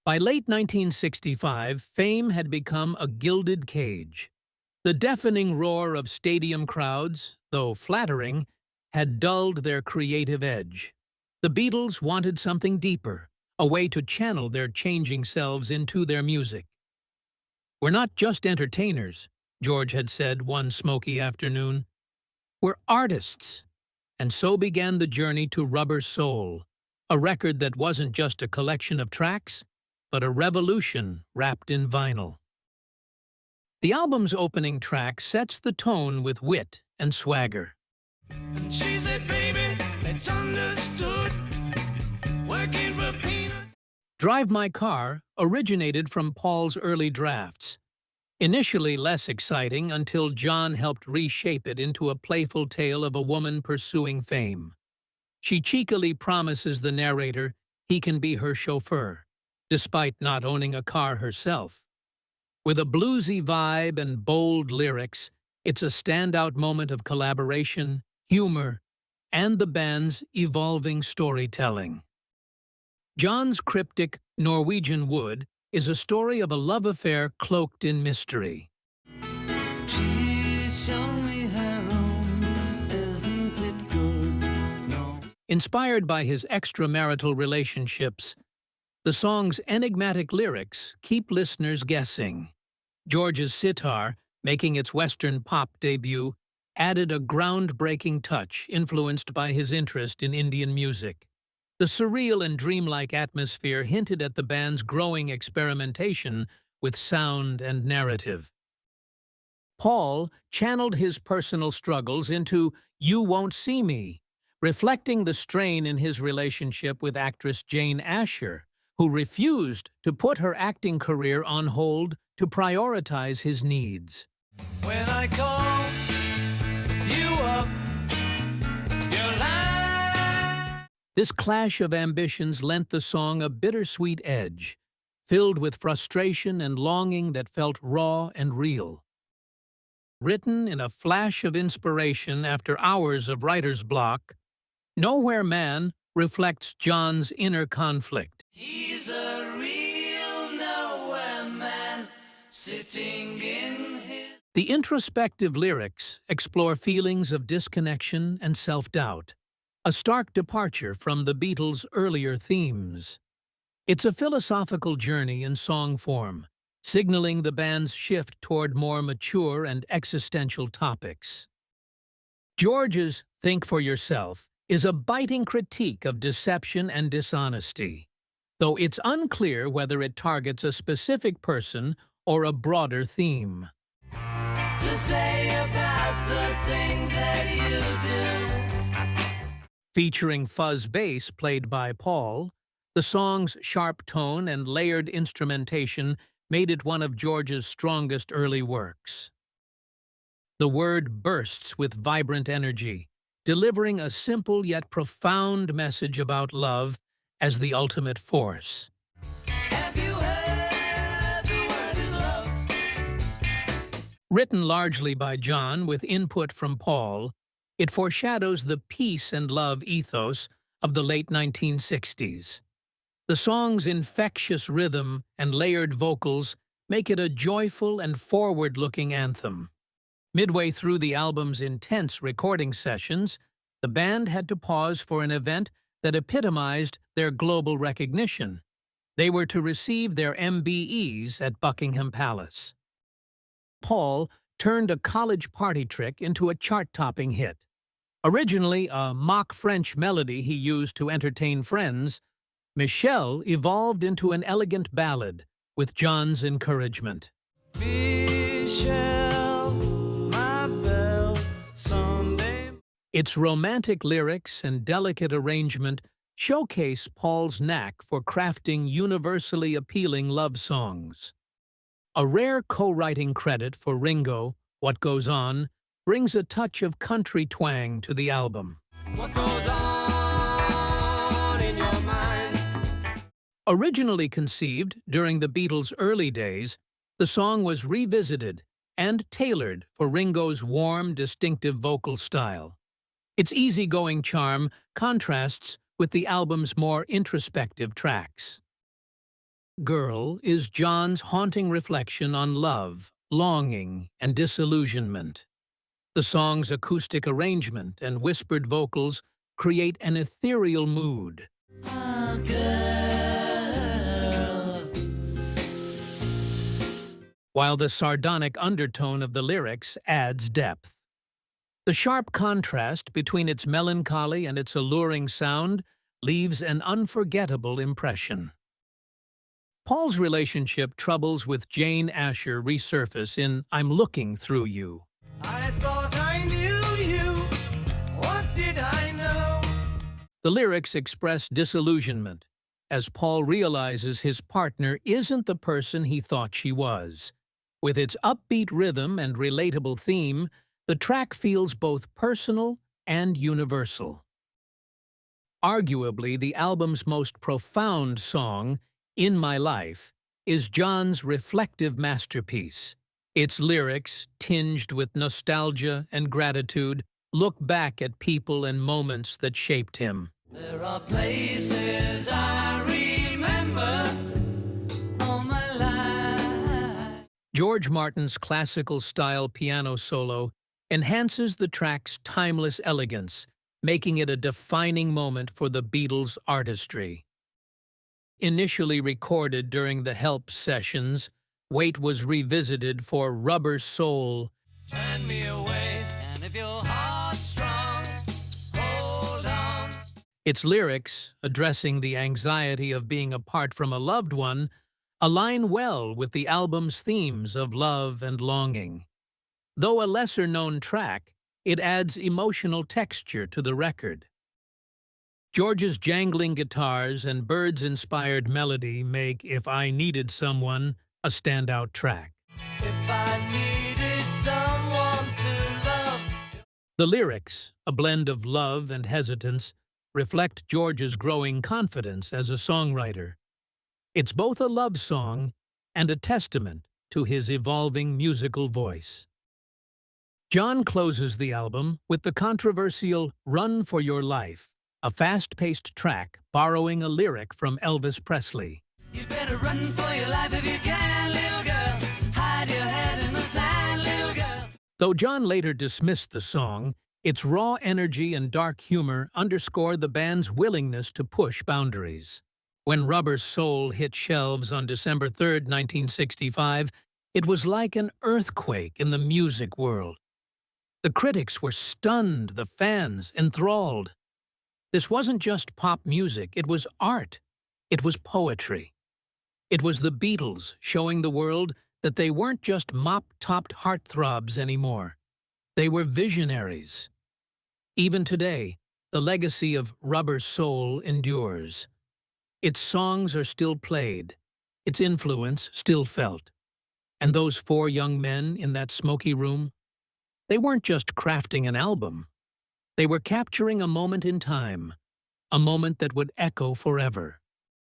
By late 1965, fame had become a gilded cage. The deafening roar of stadium crowds, though flattering, had dulled their creative edge. The Beatles wanted something deeper, a way to channel their changing selves into their music. "We're not just entertainers," George had said one smoky afternoon. "We're artists." And so began the journey to Rubber Soul, a record that wasn't just a collection of tracks, but a revolution wrapped in vinyl. The album's opening track sets the tone with wit and swagger. She said, baby, it's understood. Working for peanuts. Drive My Car originated from Paul's early drafts, initially less exciting until John helped reshape it into a playful tale of a woman pursuing fame. She cheekily promises the narrator he can be her chauffeur, despite not owning a car herself. With a bluesy vibe and bold lyrics, it's a standout moment of collaboration, humor, and the band's evolving storytelling. John's cryptic Norwegian Wood is a story of a love affair cloaked in mystery. She's shown me her room, isn't it good? No. Inspired by his extramarital relationships, the song's enigmatic lyrics keep listeners guessing. George's sitar, making its Western pop debut, added a groundbreaking touch influenced by his interest in Indian music. The surreal and dreamlike atmosphere hinted at the band's growing experimentation with sound and narrative. Paul channeled his personal struggles into You Won't See Me, reflecting the strain in his relationship with actress Jane Asher, who refused to put her acting career on hold to prioritize his needs. When I call you up, you're lying. This clash of ambitions lent the song a bittersweet edge, filled with frustration and longing that felt raw and real. Written in a flash of inspiration after hours of writer's block, Nowhere Man reflects John's inner conflict. He's a real nowhere man, sitting in his... The introspective lyrics explore feelings of disconnection and self-doubt, a stark departure from the Beatles' earlier themes. It's a philosophical journey in song form, signaling the band's shift toward more mature and existential topics. George's Think for Yourself is a biting critique of deception and dishonesty, though it's unclear whether it targets a specific person or a broader theme. To say about the things that you do. Featuring fuzz bass played by Paul, the song's sharp tone and layered instrumentation made it one of George's strongest early works. The word bursts with vibrant energy, delivering a simple yet profound message about love as the ultimate force. Have you heard the word is love? Written largely by John with input from Paul, it foreshadows the peace and love ethos of the late 1960s. The song's infectious rhythm and layered vocals make it a joyful and forward-looking anthem. Midway through the album's intense recording sessions, the band had to pause for an event that epitomized their global recognition. They were to receive their MBEs at Buckingham Palace. Paul turned a college party trick into a chart-topping hit. Originally a mock French melody he used to entertain friends, Michelle evolved into an elegant ballad with John's encouragement. Michelle, my belle, someday. Its romantic lyrics and delicate arrangement showcase Paul's knack for crafting universally appealing love songs. A rare co-writing credit for Ringo, What Goes On, brings a touch of country twang to the album. What goes on in your mind? Originally conceived during the Beatles' early days, the song was revisited and tailored for Ringo's warm, distinctive vocal style. Its easygoing charm contrasts with the album's more introspective tracks. Girl is John's haunting reflection on love, longing, and disillusionment. The song's acoustic arrangement and whispered vocals create an ethereal mood, Oh, girl. while the sardonic undertone of the lyrics adds depth. The sharp contrast between its melancholy and its alluring sound leaves an unforgettable impression. Paul's relationship troubles with Jane Asher resurface in I'm Looking Through You. I thought I knew you. What did I know? The lyrics express disillusionment, as Paul realizes his partner isn't the person he thought she was. With its upbeat rhythm and relatable theme, the track feels both personal and universal. Arguably, the album's most profound song, In My Life, is John's reflective masterpiece. Its lyrics, tinged with nostalgia and gratitude, look back at people and moments that shaped him. There are places I remember all my life. George Martin's classical-style piano solo enhances the track's timeless elegance, making it a defining moment for the Beatles' artistry. Initially recorded during the Help sessions, Wait was revisited for Rubber Soul. Turn me away, and if your heart's strong, hold on. Its lyrics, addressing the anxiety of being apart from a loved one, align well with the album's themes of love and longing. Though a lesser-known track, it adds emotional texture to the record. George's jangling guitars and Birds-inspired melody make If I Needed Someone a standout track. If I needed someone to love. The lyrics, a blend of love and hesitance, reflect George's growing confidence as a songwriter. It's both a love song and a testament to his evolving musical voice. John closes the album with the controversial Run for Your Life, a fast-paced track borrowing a lyric from Elvis Presley. You better run for your life if you can, little girl. Hide your head in the sand, little girl. Though John later dismissed the song, its raw energy and dark humor underscore the band's willingness to push boundaries. When Rubber Soul hit shelves on December 3, 1965, it was like an earthquake in the music world. The critics were stunned, the fans enthralled. This wasn't just pop music, it was art. It was poetry. It was the Beatles showing the world that they weren't just mop-topped heartthrobs anymore. They were visionaries. Even today, the legacy of Rubber Soul endures. Its songs are still played, its influence still felt. And those four young men in that smoky room, they weren't just crafting an album. They were capturing a moment in time, a moment that would echo forever.